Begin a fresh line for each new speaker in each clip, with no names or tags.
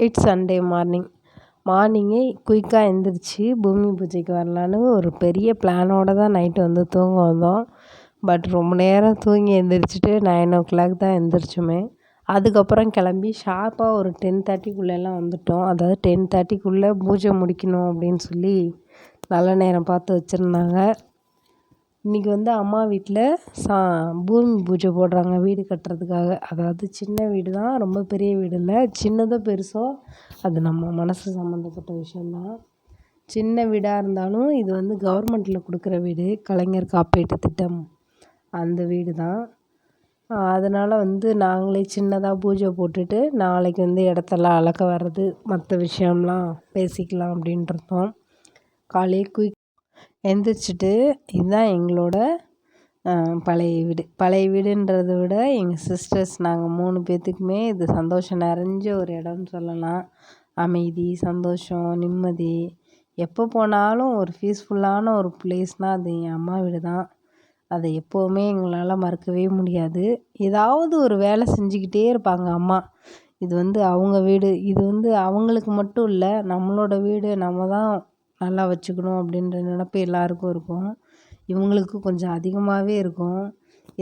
It's Sunday மார்னிங்கே குயிக்காக எழுந்திரிச்சி பூமி பூஜைக்கு வரலான்னு ஒரு பெரிய பிளானோடு தான் நைட்டு வந்து தூங்க வந்தோம். பட் ரொம்ப நேரம் தூங்கி எழுந்திரிச்சிட்டு 9 o'clock தான் எழுந்திரிச்சோமே. அதுக்கப்புறம் கிளம்பி ஷார்ப்பாக ஒரு 10:30க்குள்ளெல்லாம் வந்துவிட்டோம். அதாவது 10:30க்குள்ளே பூஜை முடிக்கணும் அப்படின்னு சொல்லி நல்ல நேரம் பார்த்து வச்சுருந்தாங்க. இன்றைக்கி வந்து அம்மா வீட்டில் பூமி பூஜை போடுறாங்க வீடு கட்டுறதுக்காக. அதாவது சின்ன வீடு தான், ரொம்ப பெரிய வீடு இல்லை, சின்னதோ பெருசோ அது நம்ம மனசு சம்மந்தப்பட்ட விஷயந்தான். சின்ன வீடாக இருந்தாலும் இது வந்து கவர்மெண்ட்டில் கொடுக்குற வீடு, கலைஞர் காப்பீட்டு திட்டம் அந்த வீடு தான். அதனால் வந்து நாங்களே சின்னதாக பூஜை போட்டுட்டு நாளைக்கு வந்து இடத்தெல்லாம் அளக்க வர்றது மற்ற விஷயம்லாம் பேசிக்கலாம் அப்படின்ட்டுருந்தோம். காலையில் எந்திரிச்சிட்டு இதுதான் எங்களோட பழைய வீடுன்றதை விட எங்கள் சிஸ்டர்ஸ் நாங்கள் 3 பேர்த்துக்குமே இது சந்தோஷம் நிறைஞ்ச ஒரு இடம்னு சொல்லலாம். அமைதி, சந்தோஷம், நிம்மதி, எப்போ போனாலும் ஒரு பீஸ்ஃபுல்லான ஒரு பிளேஸ்னால் அது என் அம்மா வீடு தான். அதை எப்போவுமே எங்களால் மறக்கவே முடியாது. ஏதாவது ஒரு வேலை செஞ்சுக்கிட்டே இருப்பாங்க அம்மா. இது வந்து அவங்க வீடு, இது வந்து அவங்களுக்கு மட்டும் இல்லை, நம்மளோட வீடு, நம்ம தான் நல்லா வச்சுக்கணும் அப்படின்ற நினப்பு எல்லாருக்கும் இருக்கும். இவங்களுக்கு கொஞ்சம் அதிகமாகவே இருக்கும்.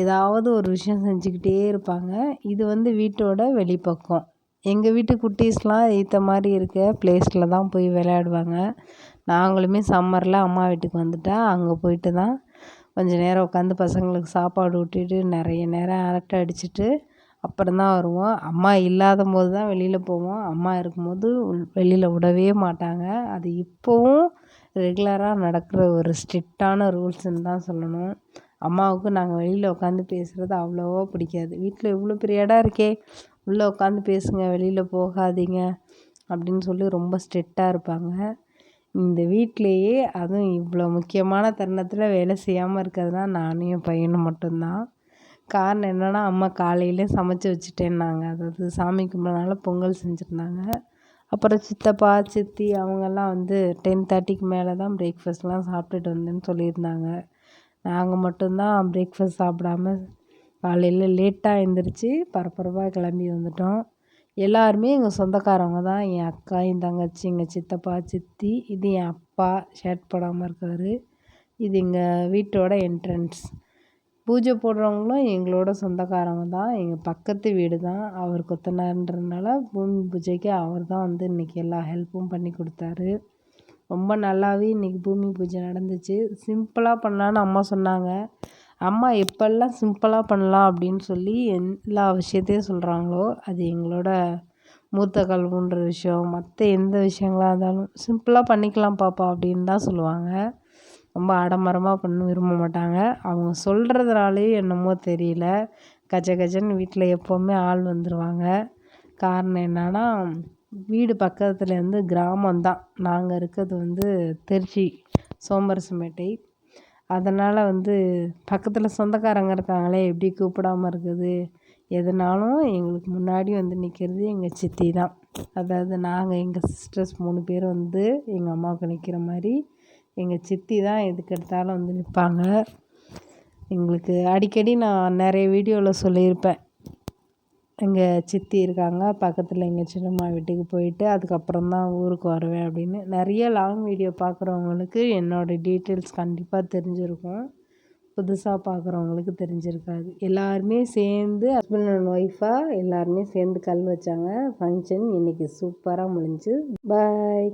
ஏதாவது ஒரு விஷயம் செஞ்சுக்கிட்டே இருப்பாங்க. இது வந்து வீட்டோட வெளிப்பக்கம். எங்கள் வீட்டு குட்டீஸ்லாம் ஏற்ற மாதிரி இருக்க பிளேஸில் தான் போய் விளையாடுவாங்க. நாங்களுமே சம்மரில் அம்மா வீட்டுக்கு வந்துட்டால் அங்கே போயிட்டு தான் கொஞ்சம் நேரம் உட்காந்து பசங்களுக்கு சாப்பாடு ஊட்டிட்டு நிறைய நேரம் அரட்டை அடிச்சுட்டு அப்புறம் தான் வருவோம். அம்மா இல்லாத போது தான் வெளியில் போவோம். அம்மா இருக்கும்போது வெளியில் விடவே மாட்டாங்க. அது இப்போவும் ரெகுலராக நடக்கிற ஒரு ஸ்ட்ரிக்டான ரூல்ஸ்ன்னு தான் சொல்லணும். அம்மாவுக்கு நாங்கள் வெளியில் உட்காந்து பேசுகிறது அவ்வளோவா பிடிக்காது. வீட்டில் இவ்வளோ பெரிய இடம் இருக்கே, உள்ளே உட்காந்து பேசுங்க, வெளியில் போகாதீங்க அப்படின்னு சொல்லி ரொம்ப ஸ்ட்ரிக்டாக இருப்பாங்க. இந்த வீட்டிலையே அதுவும் இவ்வளோ முக்கியமான தருணத்தில் வேலை செய்யாமல் இருக்கிறதுனா நானும் என் பையனும் மட்டும்தான். காரணம் என்னென்னா, அம்மா காலையிலே சமைச்சி வச்சுட்டேன்னாங்க. அதாவது சாமி கும்பிட்றனால பொங்கல் செஞ்சுருந்தாங்க. அப்புறம் சித்தப்பா, சித்தி அவங்கெல்லாம் வந்து 10:30க்கு மேலே தான் பிரேக்ஃபாஸ்ட்லாம் சாப்பிட்டுட்டு வந்தேன்னு சொல்லியிருந்தாங்க. நாங்கள் மட்டும்தான் பிரேக்ஃபாஸ்ட் சாப்பிடாம காலையில் லேட்டாக எழுந்திரிச்சி பரபரப்பாக கிளம்பி வந்துட்டோம். எல்லாருமே எங்கள் சொந்தக்காரவங்க தான். என் அக்கா, என் தங்கச்சி, எங்கள் சித்தப்பா, சித்தி, இது என் அப்பா ஷர்ட் போடாமல் இருக்கார். இது எங்கள் வீட்டோட என்ட்ரன்ஸ். பூஜை போடுறவங்களும் எங்களோட சொந்தக்காரங்க தான். எங்கள் பக்கத்து வீடு தான். அவர் கொத்தனார்ன்றதுனால பூமி பூஜைக்கு அவர் தான் வந்து இன்றைக்கி எல்லா ஹெல்ப்பும் பண்ணி கொடுத்தாரு. ரொம்ப நல்லாவே இன்றைக்கி பூமி பூஜை நடந்துச்சு. சிம்பிளாக பண்ணலான்னு அம்மா சொன்னாங்க. அம்மா எப்பெல்லாம் சிம்பிளாக பண்ணலாம் அப்படின்னு சொல்லி எல்லா விஷயத்தையும் சொல்கிறாங்களோ அது எங்களோட மூத்த கல்வின்ற விஷயம், மற்ற எந்த விஷயங்களாக இருந்தாலும் சிம்பிளாக பண்ணிக்கலாம் பாப்பா அப்படின்னு தான் சொல்லுவாங்க. ரொம்ப ஆடம்பரமாக பண்ண விரும்ப மாட்டாங்க. அவங்க சொல்கிறதுனாலையும் என்னமோ தெரியல, கச்ச கச்சன்னு வீட்டில் எப்போவுமே ஆள் வந்துடுவாங்க. காரணம் என்னன்னா, வீடு பக்கத்தில் வந்து கிராமம்தான். நாங்கள் இருக்கிறது வந்து திருச்சி சோமரசம்பேட்டை. அதனால் வந்து பக்கத்தில் சொந்தக்காரங்க இருக்காங்களே, எப்படி கூப்பிடாமல் இருக்குது. எதுனாலும் எங்களுக்கு முன்னாடி வந்து நிற்கிறது எங்கள் சித்தி தான். அதாவது நாங்கள் எங்கள் சிஸ்டர்ஸ் 3 பேர் வந்து எங்கள் அம்மாவுக்கு நிற்கிற மாதிரி எங்கள் சித்தி தான் எதுக்கு எடுத்தாலும் வந்து நிற்பாங்க. எங்களுக்கு அடிக்கடி நான் நிறைய வீடியோவில் சொல்லியிருப்பேன், எங்கள் சித்தி இருக்காங்க பக்கத்தில் எங்கள் சின்னம்மா வீட்டுக்கு போயிட்டு அதுக்கப்புறம் தான் ஊருக்கு வருவேன் அப்படின்னு. நிறைய லாங் வீடியோ பார்க்குறவங்களுக்கு என்னோடய டீட்டெயில்ஸ் கண்டிப்பாக தெரிஞ்சிருக்கும். புதுசாக பார்க்குறவங்களுக்கு தெரிஞ்சிருக்காது. எல்லாருமே சேர்ந்து ஹஸ்பண்ட் அண்ட் ஒய்ஃபாக எல்லாருமே சேர்ந்து கல் வச்சாங்க. ஃபங்க்ஷன் இன்றைக்கி சூப்பராக முடிஞ்சு. பாய்.